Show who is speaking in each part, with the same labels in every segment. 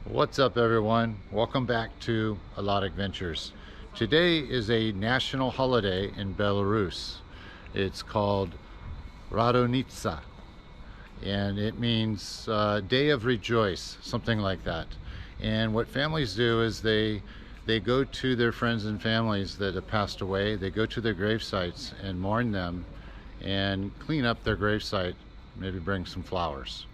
Speaker 1: What's up, everyone? Welcome back to A Lot Adventures. Today is a national holiday in Belarus. It's called Radonitsa, and it means Day of Rejoice, something like that. And what families do is they go to their friends and families that have passed away. They go to their grave sites and mourn them and clean up their gravesite, maybe bring some flowers.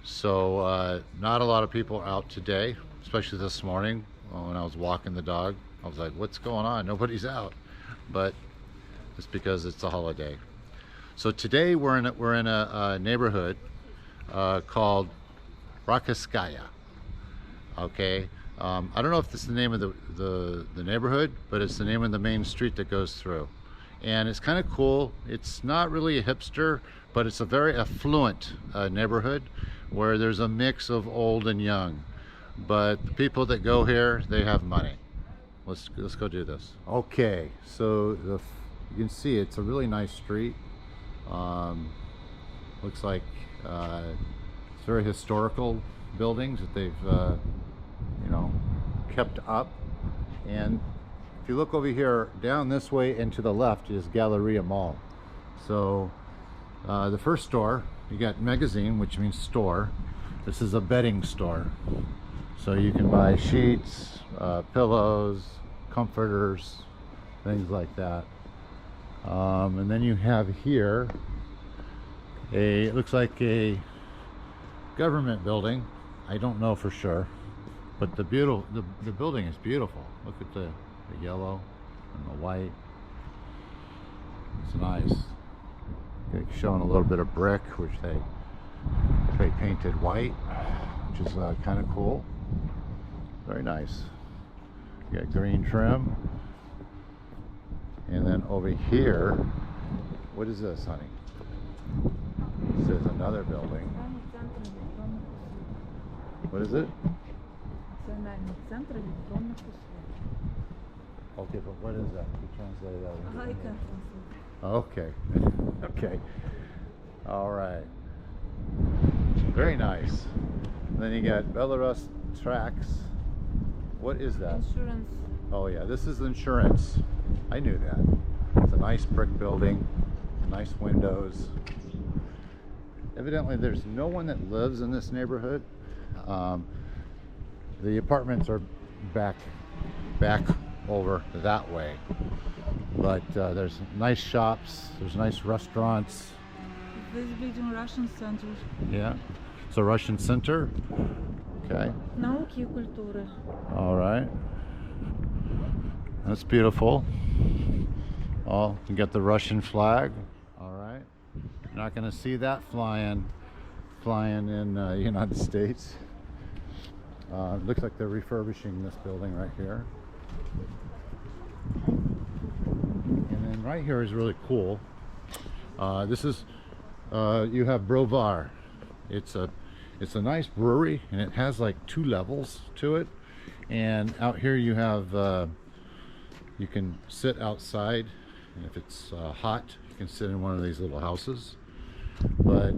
Speaker 1: So not a lot of people are out today, especially this morning when I was walking the dog. I was like, what's going on? Nobody's out. But it's because it's a holiday. So today we're in a neighborhood called Rakaskaya. Okay. I don't know if this is the name of the neighborhood, but it's the name of the main street that goes through. And it's kind of cool. It's not really a hipster, but it's a very affluent neighborhood where there's a mix of old and young. But the people that go here, they have money. Let's go do this. Okay, so you can see it's a really nice street. Looks like it's very historical buildings that they've kept up. And if you look over here, down this way and to the left is Galleria Mall. So the first store, you got magazine, which means store. This is a bedding store. So you can buy sheets, pillows, comforters, things like that. And then you have here it looks like a government building. I don't know for sure, but the building is beautiful. Look at the yellow and the white. It's nice. Okay, showing a little bit of brick, which they painted white, which is kind of cool. Very nice. You got green trim. And then over here, what is this, honey? This is another building. What is it? Okay, but what is that? You translate that.
Speaker 2: I can't translate.
Speaker 1: Okay. Okay. All right. Very nice. And then you got Belarus tracks. What is that?
Speaker 2: Insurance.
Speaker 1: Oh yeah, this is insurance. I knew that. It's a nice brick building, nice windows. Evidently there's no one that lives in this neighborhood. The apartments are back over that way. But there's nice shops, there's nice restaurants.
Speaker 2: This building Russian Center.
Speaker 1: Yeah, it's a Russian center. Okay.
Speaker 2: Науки и культуры.
Speaker 1: All right. That's beautiful. Oh, you got the Russian flag. All right. You're not going to see that flying in the United States. Looks like they're refurbishing this building right here. And then right here is really cool. This is you have Brovar. It's a nice brewery, and it has like 2 levels to it. And out here you have you can sit outside, and if it's hot, you can sit in one of these little houses. But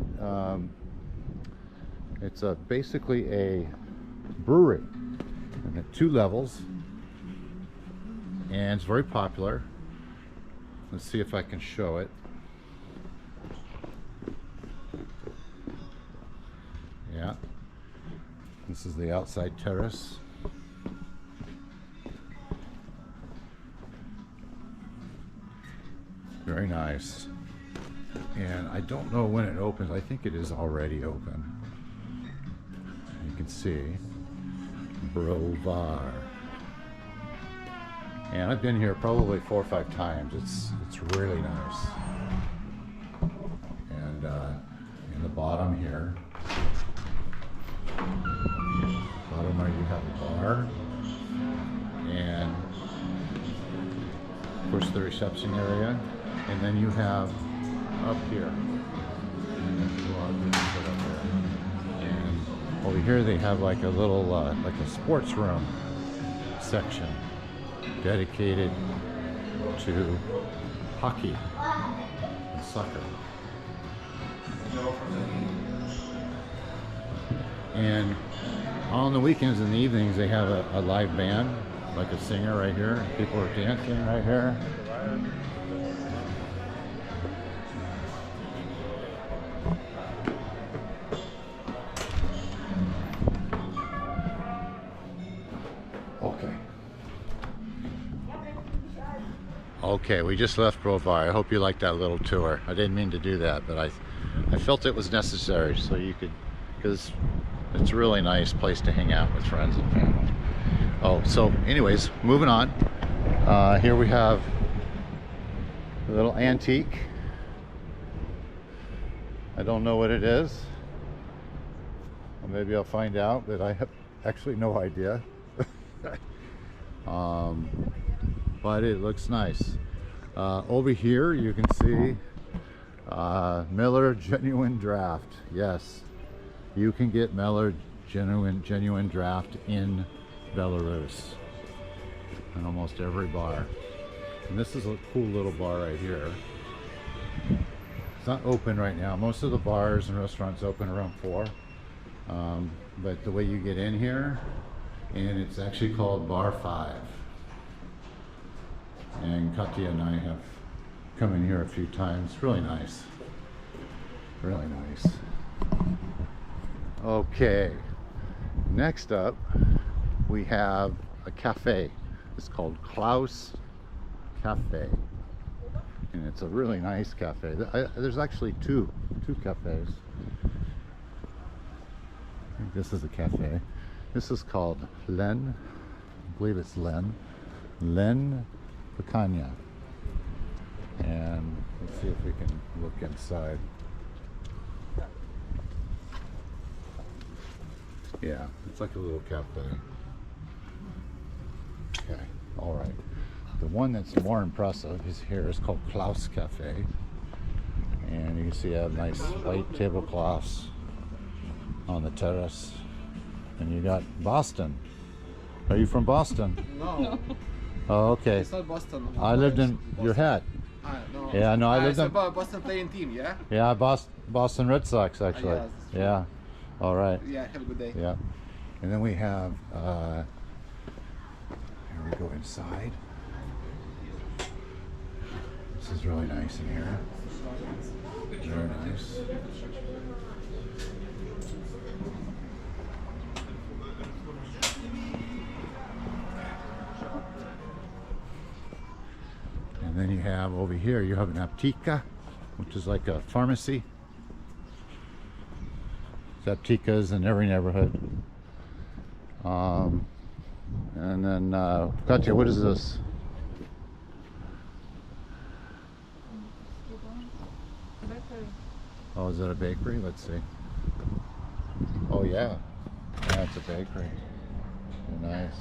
Speaker 1: it's basically a brewery, and at 2 levels, and it's very popular. Let's see if I can show it. Yeah, this is the outside terrace. Very nice. And I don't know when it opens. I think it is already open. You can see Brovar. And I've been here probably 4 or 5 times. It's really nice. And in the bottom here, bottom right, you have a bar, and of course the reception area, and then you have up here. And over here they have like a little like a sports room section dedicated to hockey and soccer. And On the weekends and the evenings, they have a live band, like a singer right here. People are dancing right here. Okay. Okay, we just left Brovar. I hope you liked that little tour. I didn't mean to do that, but I felt it was necessary so you could, because it's a really nice place to hang out with friends and family. Oh, so anyways, moving on. Here we have a little antique. I don't know what it is. Well, maybe I'll find out, but I have actually no idea. But it looks nice. Over here you can see Miller Genuine Draft. Yes, you can get Miller genuine draft in Belarus in almost every bar. And this is a cool little bar right here. It's not open right now. Most of the bars and restaurants open around 4. But the way you get in here, and it's actually called Bar 5. And Katya and I have come in here a few times. Really nice. Really nice. Okay. Next up, we have a cafe. It's called Klaus Cafe. And it's a really nice cafe. There's actually two cafes. I think this is a cafe. This is called Len. I believe it's Len. Len Picania. And let's see if we can look inside. Yeah, it's like a little cafe. Okay, all right. The one that's more impressive is here. It's called Klaus Cafe. And you can see I have nice white tablecloths on the terrace. And you got Boston. Are you from Boston?
Speaker 3: No.
Speaker 1: Oh, okay.
Speaker 3: It's not Boston.
Speaker 1: I lived in
Speaker 3: Boston.
Speaker 1: your hat.
Speaker 3: No.
Speaker 1: Yeah, no, I lived in
Speaker 3: Boston playing team, yeah?
Speaker 1: Yeah, Boston Red Sox actually.
Speaker 3: yes, that's true.
Speaker 1: Yeah. All right.
Speaker 3: Yeah, have a good day.
Speaker 1: Yeah. And then we have here we go inside. This is really nice in here. Very nice. And then you have over here, you have an aptika, which is like a pharmacy. There's aptikas in every neighborhood. And then, Katya, what is this?
Speaker 2: Bakery.
Speaker 1: Oh, is that a bakery? Let's see. Oh, yeah. Yeah, it's a bakery. Very nice.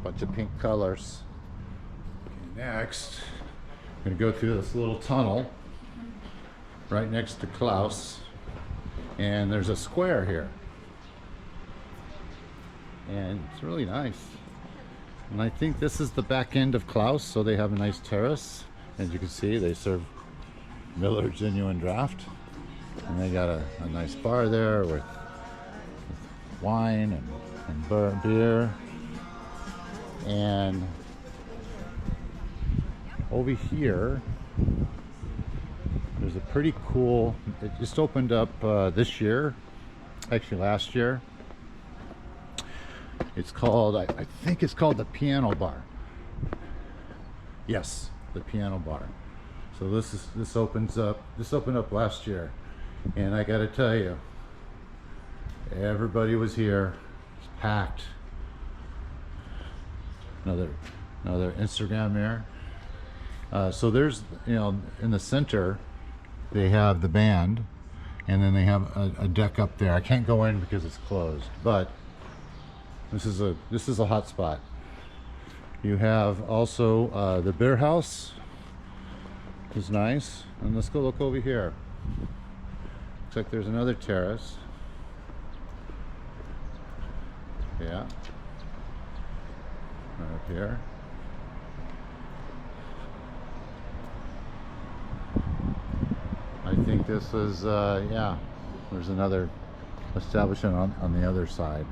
Speaker 1: Bunch of pink colors. Okay, next, I'm going to go through this little tunnel right next to Klaus. And there's a square here. And it's really nice. And I think this is the back end of Klaus, so they have a nice terrace. As you can see, they serve Miller Genuine Draft. And they got a nice bar there with wine and beer. And over here, there's a pretty cool, it just opened up this year, actually last year. It's called, I think it's called the Piano Bar. Yes, the Piano Bar. So this opened up last year, and I got to tell you, everybody was here. It's packed. Another Instagram mirror. So there's, in the center, they have the band, and then they have a deck up there. I can't go in because it's closed, but this is a hotspot. You have also the beer house is nice, and let's go look over here. Looks like there's another terrace. Yeah, right up here. I think this is yeah. There's another establishment on the other side.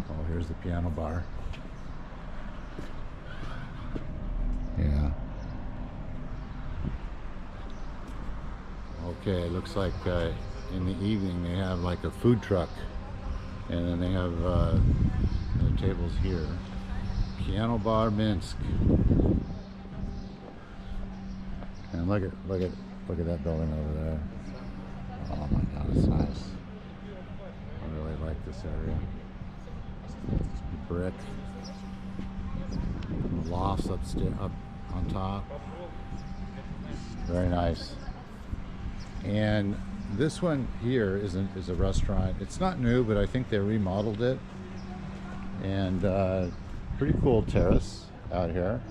Speaker 1: Oh, here's the piano bar. Yeah. Okay, it looks like in the evening they have like a food truck, and then they have the tables here. Piano bar Minsk. And look at that building over there. Oh my God, it's nice. I really like this area. It's brick. Lofts up on top. Very nice. And this one here is a restaurant. It's not new, but I think they remodeled it. And pretty cool terrace out here.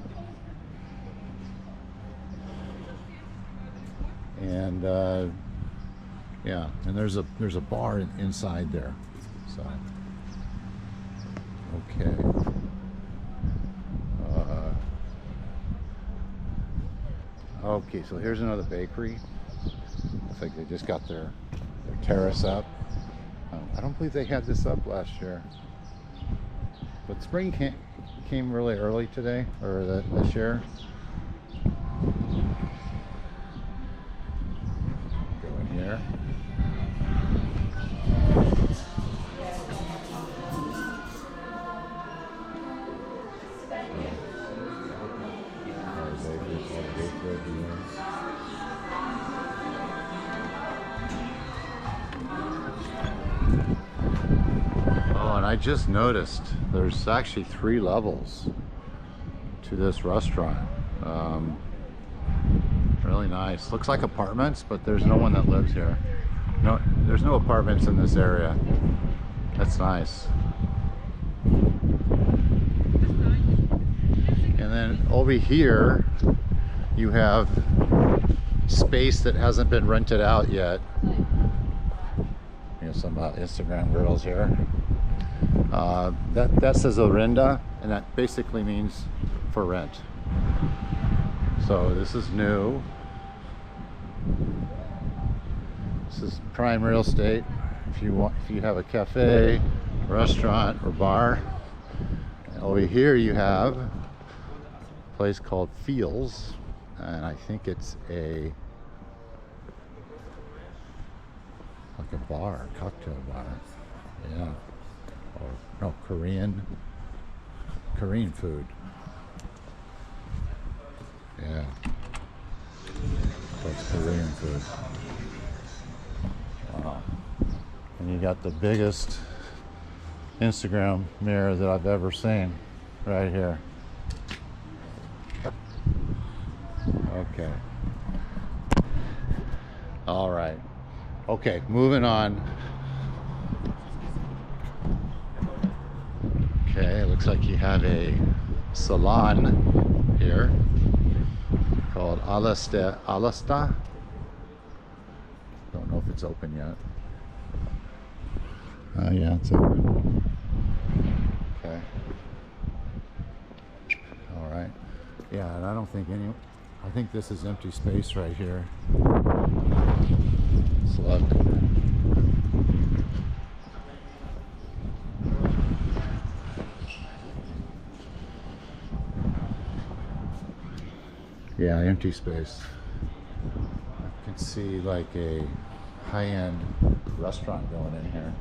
Speaker 1: And yeah, and there's a bar inside there. So okay. Okay, so here's another bakery. Looks like they just got their terrace up. I don't believe they had this up last year. But spring came really early today, or this year. Go in here. Oh, and I just noticed there's actually 3 levels to this restaurant. Really nice. Looks like apartments, but there's no one that lives here. No, there's no apartments in this area. That's nice. And then over here, you have space that hasn't been rented out yet. You know, some Instagram girls here. That says Arenda, and that basically means for rent. So this is new. This is prime real estate. If you have a cafe, restaurant, or bar. And over here you have a place called Fields, and I think it's like a bar, cocktail bar. Yeah. Or no, Korean food. Yeah. That's Korean food. Wow. And you got the biggest Instagram mirror that I've ever seen right here. Okay. All right. Okay, moving on. Okay, it looks like you have a salon here called Alasta. Don't know if it's open yet. Oh yeah, it's open. Okay. All right. Yeah, and I think this is empty space right here. Let's look. Yeah, empty space. I can see like a high-end restaurant going in here.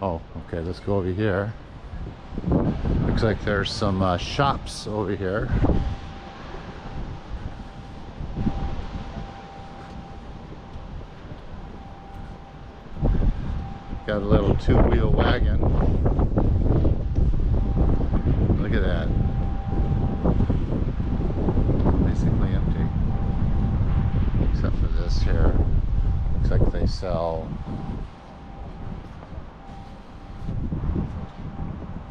Speaker 1: Oh, okay, let's go over here. Looks like there's some shops over here. Got a little 2-wheel wagon. Look at that. Basically empty. Except for this here. Looks like they sell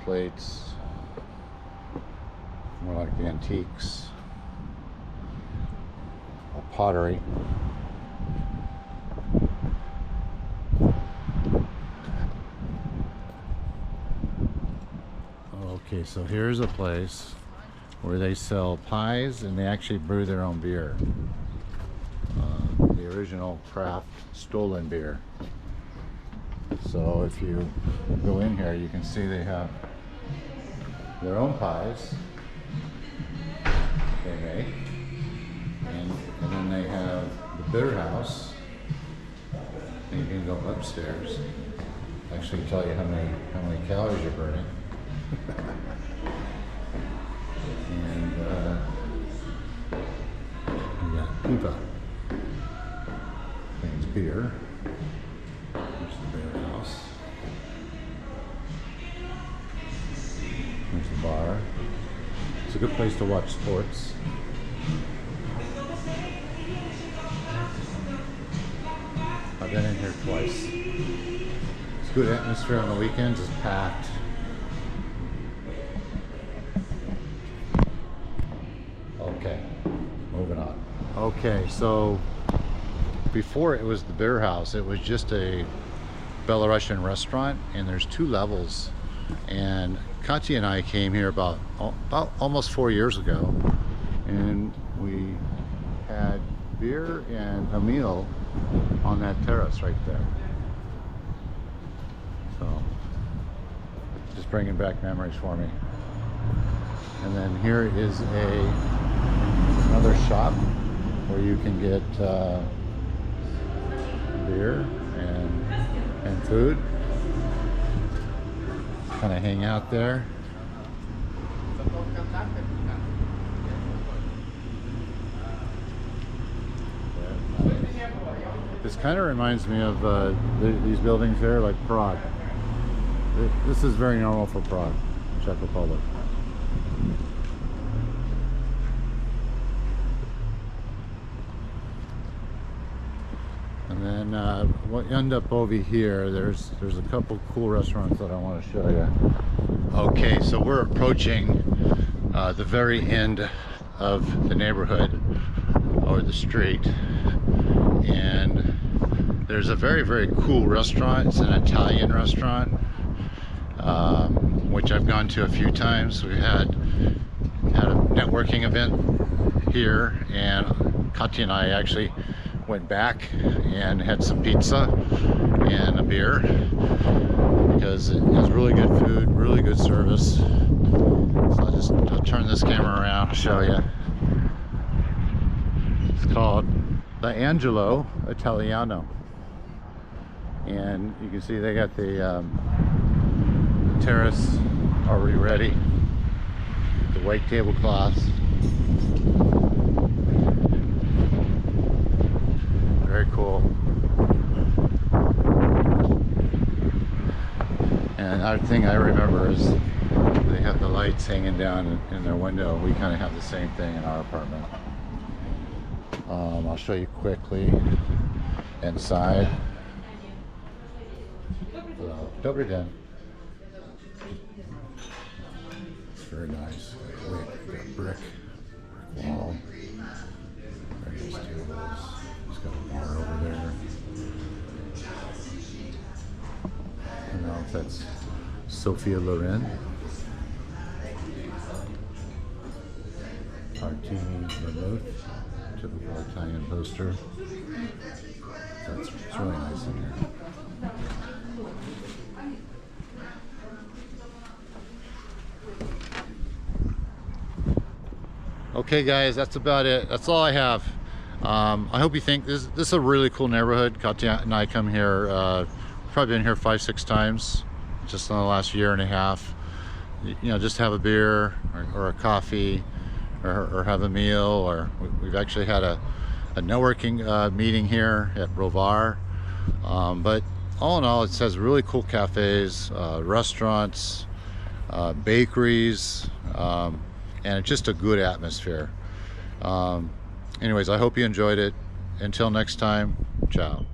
Speaker 1: plates. More like antiques. Or pottery. Okay, Okay, so here's a place where they sell pies and they actually brew their own beer. The original craft stolen beer. So if you go in here, you can see they have their own pies they make, and then they have the bitter house, and you can go upstairs, actually tell you how many calories you're burning. And you got piva, means beer. There's the beer house. There's the bar. It's a good place to watch sports. I've been in here twice. It's good atmosphere on the weekends. It's packed. Okay, moving on. Okay, so before it was the beer house, it was just a Belarusian restaurant, and there's 2 levels. And Katya and I came here about almost 4 years ago, and we had beer and a meal on that terrace right there. So just bringing back memories for me. And then here is another shop where you can get beer and food. Kind of hang out there. This kind of reminds me of these buildings here, like Prague. This is very normal for Prague, Czech Republic. And then we'll end up over here. There's a couple cool restaurants that I want to show you. Okay, so we're approaching the very end of the neighborhood or the street, and there's a very cool restaurant. It's an Italian restaurant, which I've gone to a few times. We had a networking event here, and Katya and I actually went back and had some pizza and a beer because it was really good food, really good service. So I'll turn this camera around and show you. It's called the Angelo Italiano, and you can see they got the terrace already ready, the white tablecloths. Very cool. And another thing I remember is they have the lights hanging down in their window. We kind of have the same thing in our apartment. I'll show you quickly inside. Dobry den. It's very nice. Brick wall. Various tables. He's got a bar over there. I don't know if that's Sophia Loren. Martini Vermouth. Typical Italian poster. So it's really nice in here. Okay guys, that's about it. That's all I have. I hope you think this is a really cool neighborhood. Katya and I come here, probably been here 5-6 times just in the last year and a half. You know, just have a beer or a coffee or have a meal, or we've actually had a networking meeting here at Brovar. But all in all, it has really cool cafes, restaurants, bakeries, and it's just a good atmosphere. Anyways, I hope you enjoyed it. Until next time, ciao.